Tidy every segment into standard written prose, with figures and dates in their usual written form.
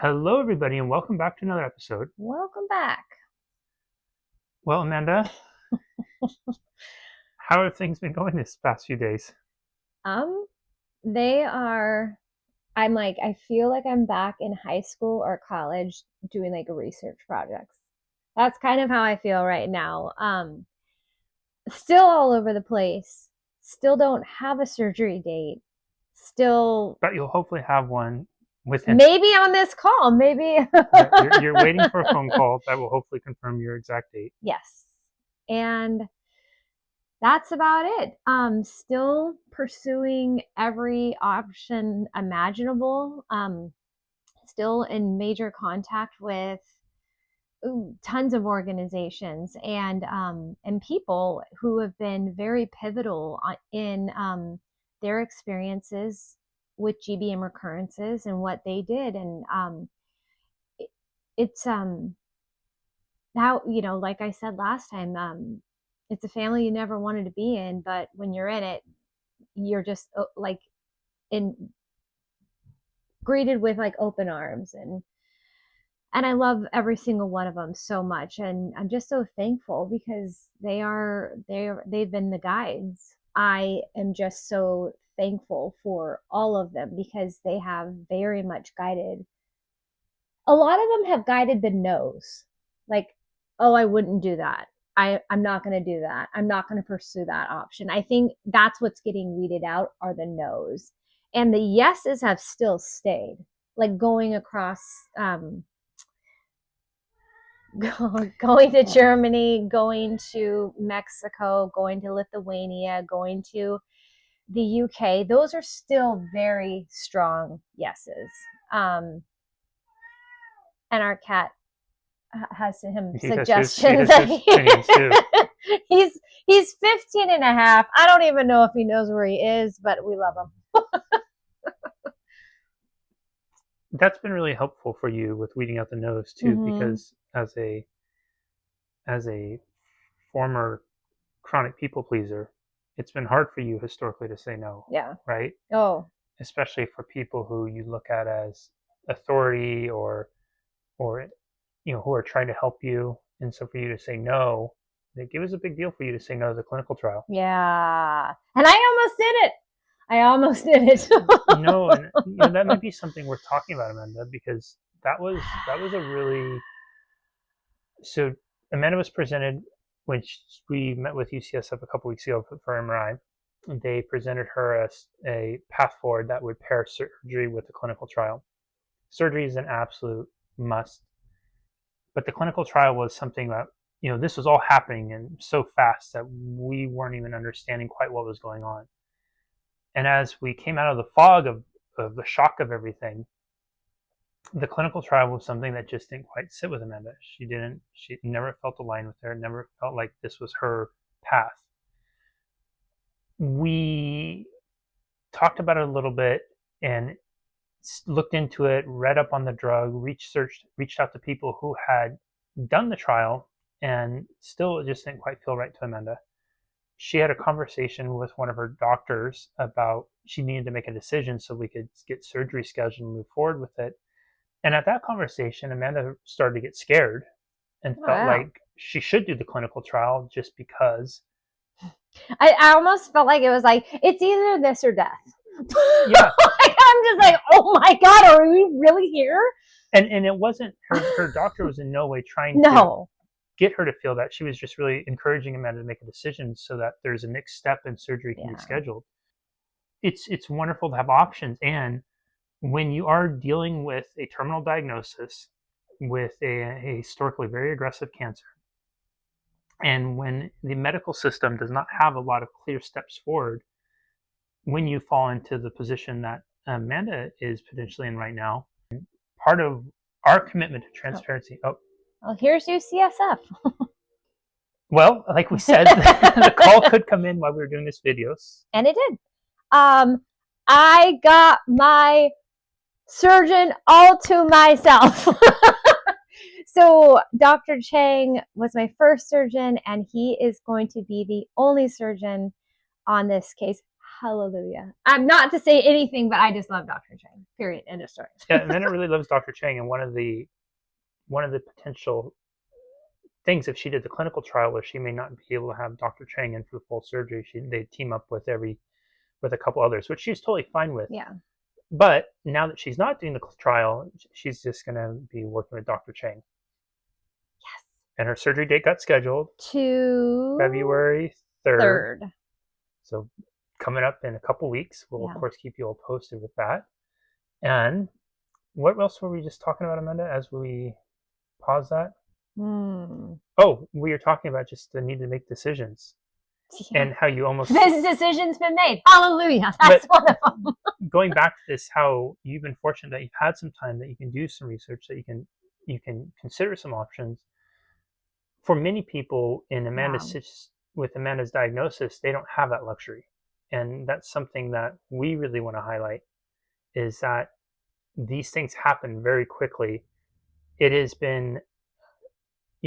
Hello, everybody, and welcome back to another episode. Welcome back. Well, Amanda, how have things been going this past few days? Um, they are, I feel like I'm back in high school or college doing like research projects. That's kind of how I feel right now. Still all over the place. Still don't have a surgery date. Still, But you'll hopefully have one within. maybe on this call, maybe. Yeah, you're waiting for a phone call that will hopefully confirm your exact date. Yes. And that's about it. Still pursuing every option imaginable. Still in major contact with tons of organizations and people who have been very pivotal in their experiences with GBM recurrences and what they did. And it, it's now, like I said last time, it's a family you never wanted to be in, but when you're in it, you're just like in greeted with like open arms, and I love every single one of them so much, and I'm just so thankful because they've been the guides. I am just so thankful for all of them because they have very much guided. A lot of them have guided the no's, like, oh, I wouldn't do that. I'm not going to do that. I'm not going to pursue that option. I think that's what's getting weeded out are the no's, and the yeses have still stayed, like going across going to Germany, going to Mexico, going to Lithuania, going to the UK. Those are still very strong yeses. And our cat has some He has suggestions. his opinions too. he's 15 and a half. I don't even know if he knows where he is, but we love him. That's been really helpful for you with weeding out the no's too, because as a former chronic people pleaser, it's been hard for you historically to say no. Yeah. Right? Oh. Especially for people who you look at as authority or who are trying to help you. And so for you to say no, it was a big deal for you to say no to the clinical trial. Yeah. And I almost did it. And that might be something worth talking about, Amanda, because that was a really, so Amanda was presented when we met with UCSF a couple weeks ago for MRI. They presented her as a path forward that would pair surgery with the clinical trial. Surgery is an absolute must, but the clinical trial was something that, this was all happening and so fast that we weren't even understanding quite what was going on. And as we came out of the fog of the shock of everything, the clinical trial was something that just didn't quite sit with Amanda. She never felt aligned with her, never felt like this was her path. We talked about it a little bit and looked into it, read up on the drug, reached out to people who had done the trial, and still it just didn't quite feel right to Amanda. She had a conversation with one of her doctors about she needed to make a decision so we could get surgery scheduled and move forward with it. And at that conversation, Amanda started to get scared and felt like she should do the clinical trial just because. I almost felt like it was like, it's either this or death. Yeah. I'm just like, oh my God, are we really here? And it wasn't, her doctor was in no way trying to get her to feel that. She was just really encouraging Amanda to make a decision so that there's a next step and surgery can be scheduled. It's wonderful to have options. And when you are dealing with a terminal diagnosis with a historically very aggressive cancer, and when the medical system does not have a lot of clear steps forward, when you fall into the position that Amanda is potentially in right now, part of our commitment to transparency. Well, here's UCSF. Well, like we said, the call could come in while we were doing this videos. And it did. I got my surgeon all to myself. So Dr. Chang was my first surgeon, and he is going to be the only surgeon on this case. Hallelujah. I'm not to say anything, but I just love Dr. Chang. Period. End of story. Yeah, Amanda really loves Dr. Chang, and one of the potential things if she did the clinical trial was she may not be able to have Dr. Chang in for the full surgery. They team up with a couple others, which she's totally fine with. Yeah. But now that she's not doing the trial, she's just going to be working with Dr. Chang. Yes. And her surgery date got scheduled to February 3rd. 3rd. So coming up in a couple weeks, we'll of course keep you all posted with that. And what else were we just talking about, Amanda, as we pause that? Oh, we were talking about just the need to make decisions. Yeah. And how you almost... This decision's been made. Hallelujah. That's one of them. Going back to this, how you've been fortunate that you've had some time, that you can do some research, that you can consider some options. For many people in with Amanda's diagnosis, they don't have that luxury. And that's something that we really want to highlight, is that these things happen very quickly. It has been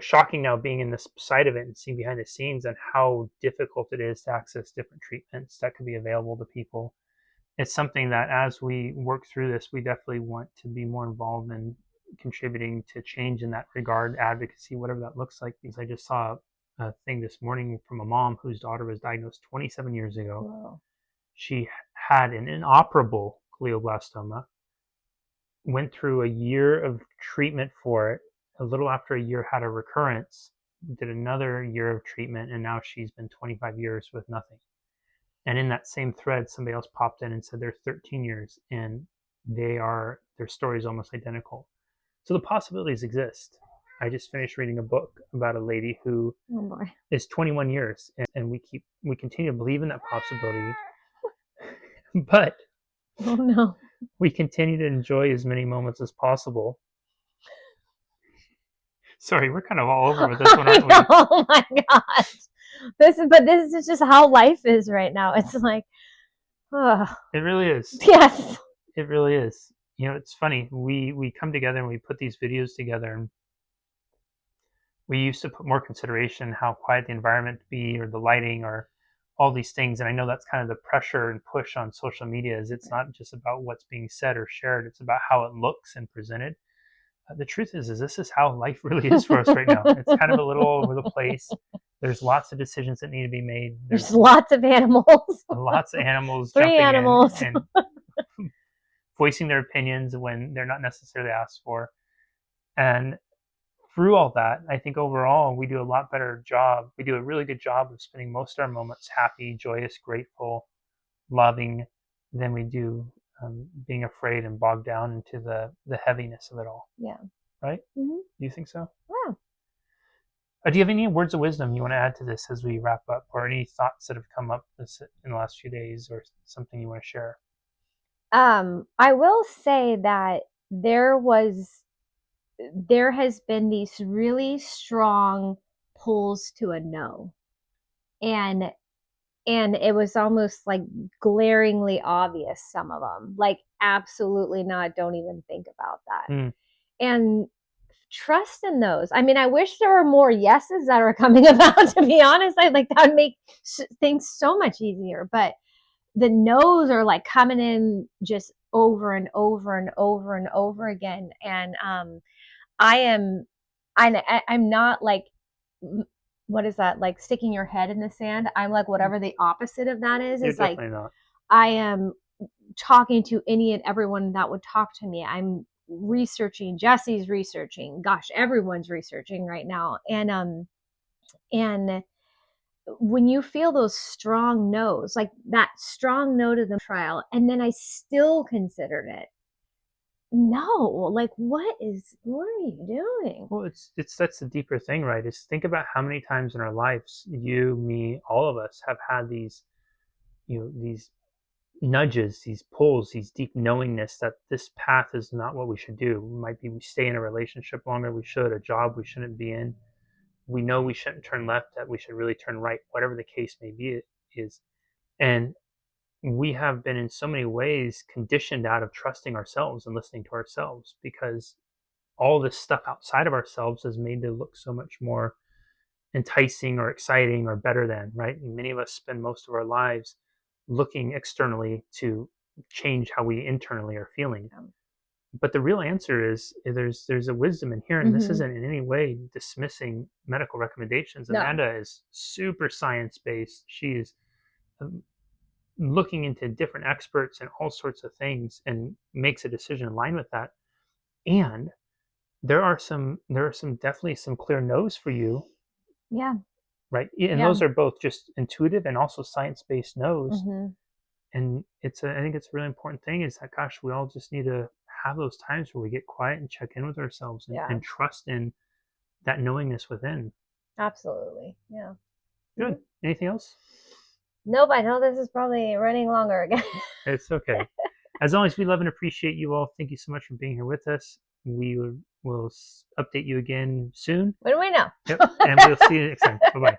shocking now being in this side of it and seeing behind the scenes and how difficult it is to access different treatments that could be available to people. It's something that as we work through this, we definitely want to be more involved in contributing to change in that regard, advocacy, whatever that looks like. Because I just saw a thing this morning from a mom whose daughter was diagnosed 27 years ago. Wow. She had an inoperable glioblastoma, went through a year of treatment for it. A little after a year, had a recurrence, did another year of treatment, and now she's been 25 years with nothing. And in that same thread, somebody else popped in and said they're 13 years, and their story is almost identical. So the possibilities exist. I just finished reading a book about a lady who is 21 years, and we continue to believe in that possibility. But oh no, we continue to enjoy as many moments as possible. Sorry, we're kind of all over with this one, aren't we? Oh my gosh. This is just how life is right now. It's like, It really is. Yes. It really is. It's funny. We come together and we put these videos together, and we used to put more consideration how quiet the environment be, or the lighting, or all these things. And I know that's kind of the pressure and push on social media, is it's not just about what's being said or shared. It's about how it looks and presented. The truth is this is how life really is for us right now. It's kind of a little all over the place. There's lots of decisions that need to be made. There's lots of animals. Lots of animals. 3 animals. And voicing their opinions when they're not necessarily asked for. And through all that, I think overall we do a lot better job. We do a really good job of spending most of our moments happy, joyous, grateful, loving, than we do being afraid and bogged down into the heaviness of it all. Yeah. Right? Mm-hmm. Do you think so? Yeah. Do you have any words of wisdom you want to add to this as we wrap up, or any thoughts that have come up in the last few days, or something you want to share? I will say that there has been these really strong pulls to a no. And it was almost like glaringly obvious, some of them, like absolutely not, don't even think about that. And trust in those. I mean, I wish there were more yeses that are coming about, to be honest. That would make things so much easier, but the no's are like coming in just over and over and over and over again. And I'm not like, what is that, like sticking your head in the sand? I'm like whatever the opposite of that is. It's like not. I am talking to any and everyone that would talk to me. I'm researching. Jesse's researching. Gosh, everyone's researching right now. And when you feel those strong no's, like that strong no to the trial, and then I still considered it. No, like what are you doing? Well, that's the deeper thing, right? Is think about how many times in our lives, you, me, all of us have had these, these nudges, these pulls, these deep knowingness that this path is not what we should do. It might be we stay in a relationship longer than we should, a job we shouldn't be in. We know we shouldn't turn left, that we should really turn right, whatever the case may be is. And we have been in so many ways conditioned out of trusting ourselves and listening to ourselves, because all this stuff outside of ourselves is made to look so much more enticing or exciting or better than, right? And many of us spend most of our lives looking externally to change how we internally are feeling. Yeah. But the real answer is there's a wisdom in here, and this isn't in any way dismissing medical recommendations. No. Amanda is super science based. She's looking into different experts and all sorts of things, and makes a decision in line with that. And there are definitely some clear no's for you. Yeah. Right. And those are both just intuitive and also science based no's. And I think it's a really important thing is that, gosh, we all just need to have those times where we get quiet and check in with ourselves and trust in that knowingness within. Absolutely. Yeah. Good. Anything else? Nope. I know this is probably running longer again. It's okay. As always, we love and appreciate you all. Thank you so much for being here with us. We will update you again soon. When do we know? Yep. And we'll see you next time. Bye-bye.